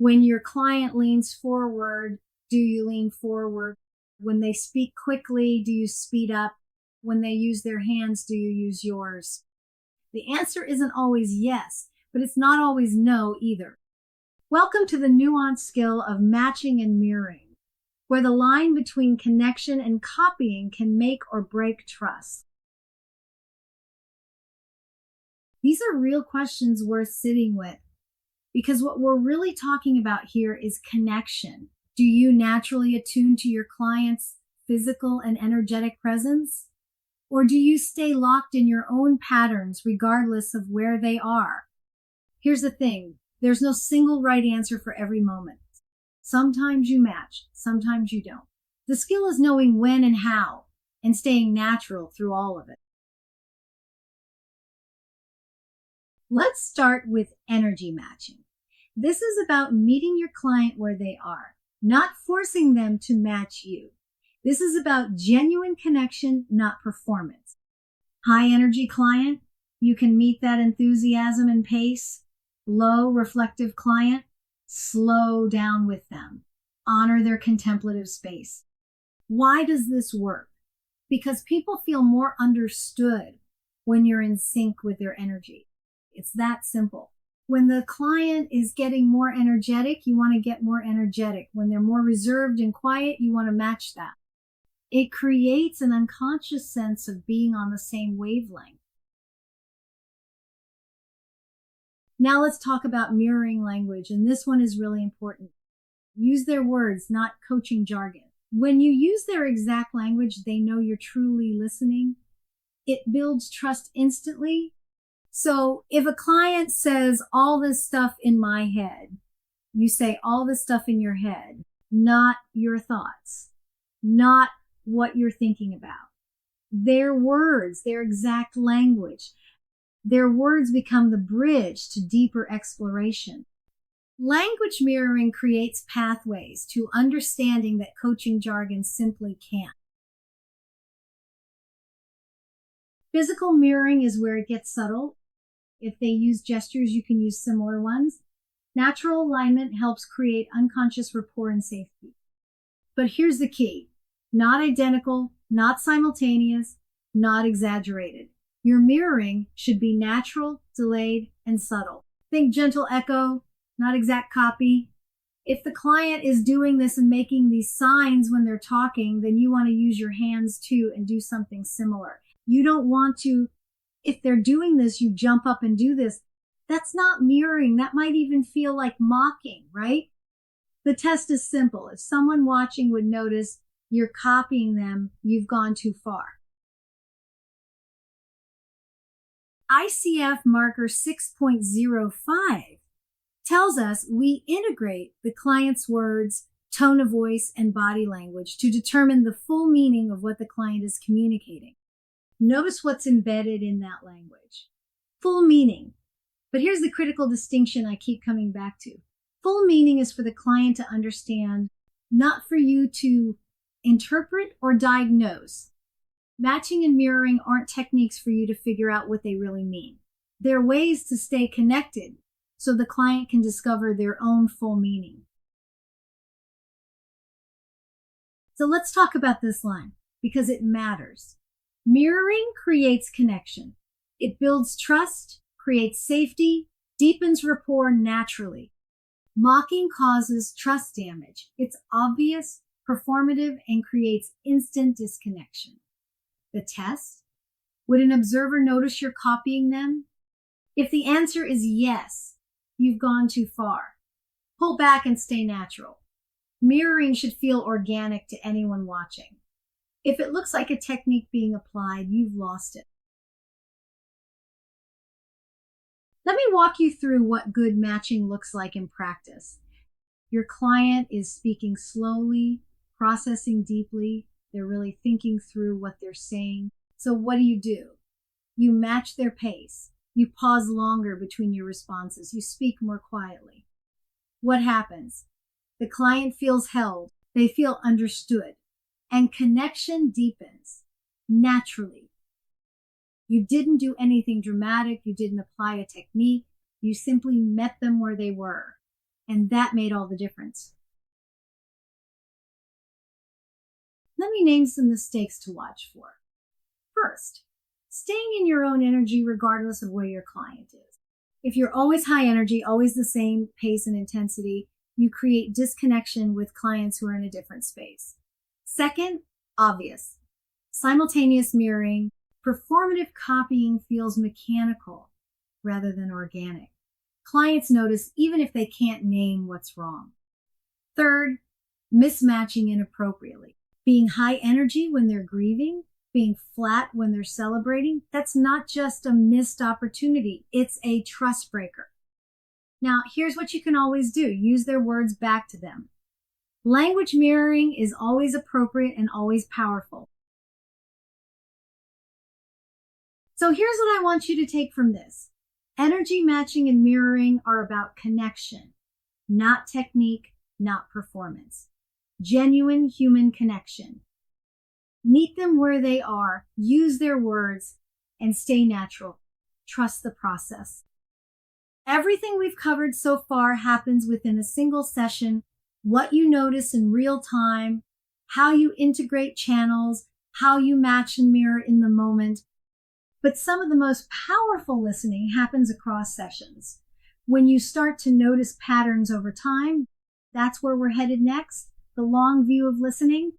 When your client leans forward, do you lean forward? When they speak quickly, do you speed up? When they use their hands, do you use yours? The answer isn't always yes, but it's not always no either. Welcome to the nuanced skill of matching and mirroring, where the line between connection and copying can make or break trust. These are real questions worth sitting with, because what we're really talking about here is connection. Do you naturally attune to your client's physical and energetic presence? Or do you stay locked in your own patterns regardless of where they are? Here's the thing, there's no single right answer for every moment. Sometimes you match, sometimes you don't. The skill is knowing when and how, and staying natural through all of it. Let's start with energy matching. This is about meeting your client where they are, not forcing them to match you. This is about genuine connection, not performance. High energy client, you can meet that enthusiasm and pace. Low reflective client, slow down with them. Honor their contemplative space. Why does this work? Because people feel more understood when you're in sync with their energy. It's that simple. When the client is getting more energetic, you want to get more energetic. When they're more reserved and quiet, you want to match that. It creates an unconscious sense of being on the same wavelength. Now let's talk about mirroring language, and this one is really important. Use their words, not coaching jargon. When you use their exact language, they know you're truly listening. It builds trust instantly. So if a client says all this stuff in my head, you say all this stuff in your head, not your thoughts, not what you're thinking about. Their words, their exact language, their words become the bridge to deeper exploration. Language mirroring creates pathways to understanding that coaching jargon simply can't. Physical mirroring is where it gets subtle. If they use gestures, you can use similar ones. Natural alignment helps create unconscious rapport and safety. But here's the key. Not identical, not simultaneous, not exaggerated. Your mirroring should be natural, delayed, and subtle. Think gentle echo, not exact copy. If the client is doing this and making these signs when they're talking, then you want to use your hands too and do something similar. You don't want to, if they're doing this, you jump up and do this. That's not mirroring. That might even feel like mocking, right? The test is simple. If someone watching would notice you're copying them, you've gone too far. ICF marker 6.05 tells us we integrate the client's words, tone of voice, and body language to determine the full meaning of what the client is communicating. Notice what's embedded in that language. Full meaning. But here's the critical distinction I keep coming back to. Full meaning is for the client to understand, not for you to interpret or diagnose. Matching and mirroring aren't techniques for you to figure out what they really mean. They're ways to stay connected so the client can discover their own full meaning. So let's talk about this line because it matters. Mirroring creates connection. It builds trust, creates safety, deepens rapport naturally. Mocking causes trust damage. It's obvious, performative, and creates instant disconnection. The test? Would an observer notice you're copying them? If the answer is yes, you've gone too far. Pull back and stay natural. Mirroring should feel organic to anyone watching. If it looks like a technique being applied, you've lost it. Let me walk you through what good matching looks like in practice. Your client is speaking slowly, processing deeply. They're really thinking through what they're saying. So what do? You match their pace. You pause longer between your responses. You speak more quietly. What happens? The client feels held. They feel understood. And connection deepens naturally. You didn't do anything dramatic. You didn't apply a technique. You simply met them where they were. And that made all the difference. Let me name some mistakes to watch for. First, staying in your own energy regardless of where your client is. If you're always high energy, always the same pace and intensity, you create disconnection with clients who are in a different space. Second, obvious. Simultaneous mirroring, performative copying feels mechanical rather than organic. Clients notice even if they can't name what's wrong. Third, mismatching inappropriately. Being high energy when they're grieving, being flat when they're celebrating, that's not just a missed opportunity, it's a trust breaker. Now, here's what you can always do. Use their words back to them. Language mirroring is always appropriate and always powerful. So here's what I want you to take from this. Energy matching and mirroring are about connection, not technique, not performance. Genuine human connection. Meet them where they are, use their words, and stay natural. Trust the process. Everything we've covered so far happens within a single session. What you notice in real time, how you integrate channels, how you match and mirror in the moment. But some of the most powerful listening happens across sessions. When you start to notice patterns over time, that's where we're headed next, the long view of listening.